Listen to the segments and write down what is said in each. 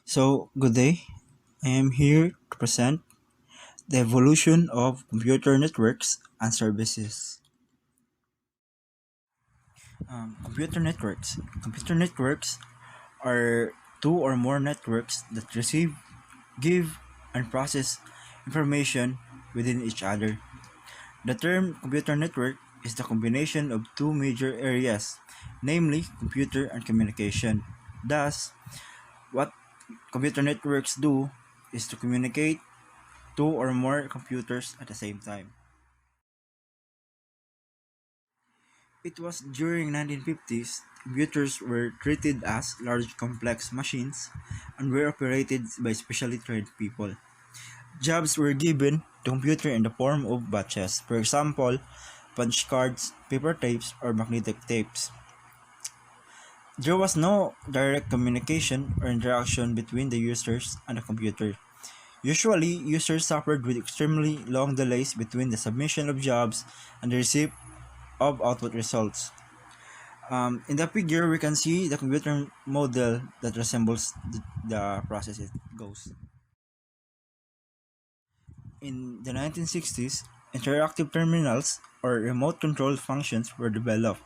So, good day. I am here to present the evolution of computer networks and services. Computer networks. Computer networks are two or more networks that receive, give, and process information within each other. The term computer network is the combination of two major areas, namely computer and communication. Thus, what computer networks do is to communicate two or more computers at the same time. It was during 1950s computers were treated as large complex machines and were operated by specially trained people. Jobs were given to computer in the form of batches, for example, punch cards, paper tapes, or magnetic tapes. There was no direct communication or interaction between the users and the computer. Usually, users suffered with extremely long delays between the submission of jobs and the receipt of output results. In the figure, we can see the computer model that resembles the process it goes. In the 1960s, interactive terminals or remote control functions were developed.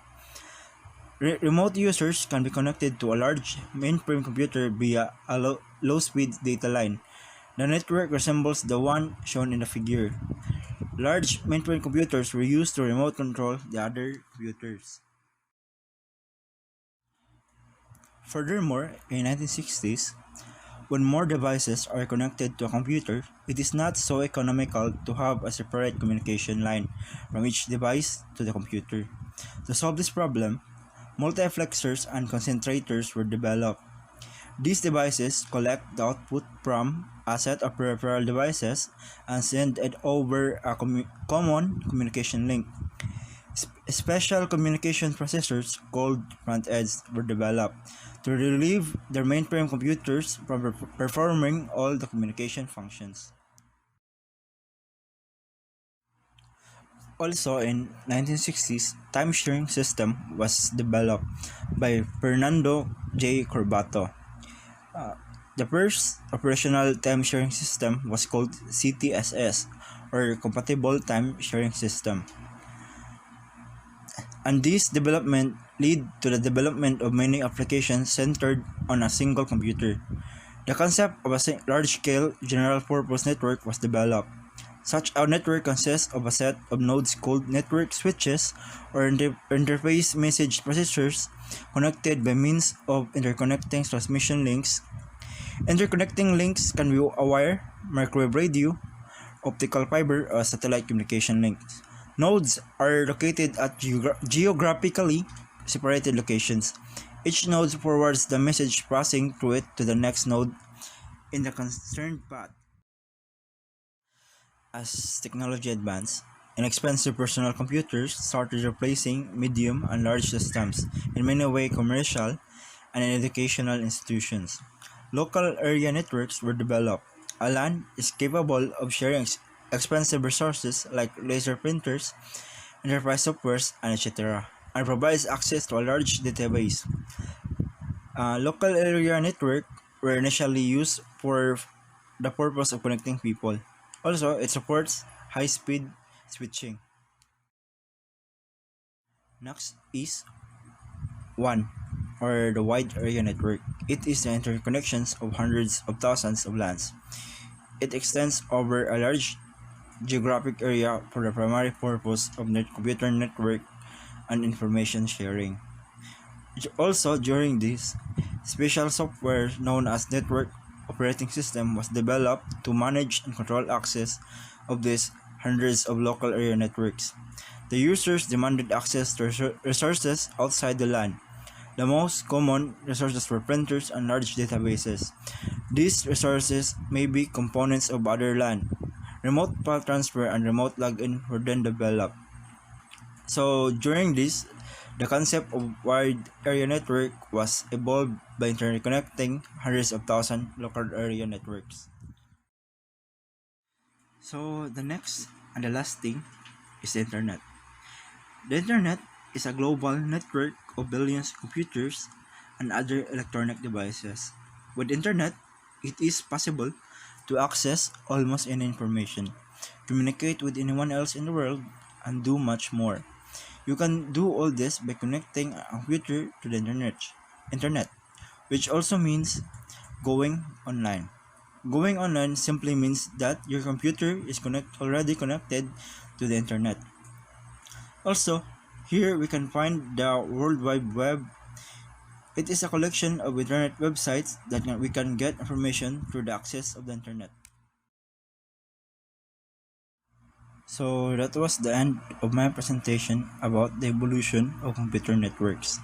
Remote users can be connected to a large mainframe computer via a low-speed data line. The network resembles the one shown in the figure. Large mainframe computers were used to remote control the other computers. Furthermore, in 1960s, when more devices are connected to a computer, it is not so economical to have a separate communication line from each device to the computer. To solve this problem, multiplexers and concentrators were developed. These devices collect the output from a set of peripheral devices and send it over a common communication link. Special communication processors called front-ends were developed to relieve their mainframe computers from performing all the communication functions. Also in 1960s, time-sharing system was developed by Fernando J. Corbato. The first operational time-sharing system was called CTSS, or Compatible Time Sharing System. And this development led to the development of many applications centered on a single computer. The concept of a large-scale general-purpose network was developed. Such a network consists of a set of nodes called network switches or interface message processors connected by means of interconnecting transmission links. Interconnecting links can be a wire, microwave radio, optical fiber, or satellite communication links. Nodes are located at geographically separated locations. Each node forwards the message passing through it to the next node in the concerned path. As technology advanced, inexpensive personal computers started replacing medium and large systems in many ways commercial and in educational institutions. Local area networks were developed. A LAN is capable of sharing expensive resources like laser printers, enterprise softwares, and etc., and provides access to a large database. Local area network were initially used for the purpose of connecting people. Also, it supports high-speed switching. Next is WAN, or the Wide Area Network. It is the interconnections of hundreds of thousands of LANs. It extends over a large geographic area for the primary purpose of computer network and information sharing. Also, during this, special software known as Network Operating System was developed to manage and control access of these hundreds of local area networks. The users demanded access to resources outside the LAN. The most common resources were printers and large databases. These resources may be components of other LAN. Remote file transfer and remote login were then developed. So during this, the concept of wide area network was evolved by interconnecting hundreds of thousands local area networks. So the next and the last thing is the internet. The internet is a global network of billions of computers and other electronic devices. With internet, It is possible to access almost any information, communicate with anyone else in the world, and do much more. You can do all this by connecting a computer to the internet, which also means going online. Going online simply means that your computer is already connected to the internet. Also, here we can find the World Wide Web. It is a collection of internet websites that we can get information through the access of the internet. So that was the end of my presentation about the evolution of computer networks.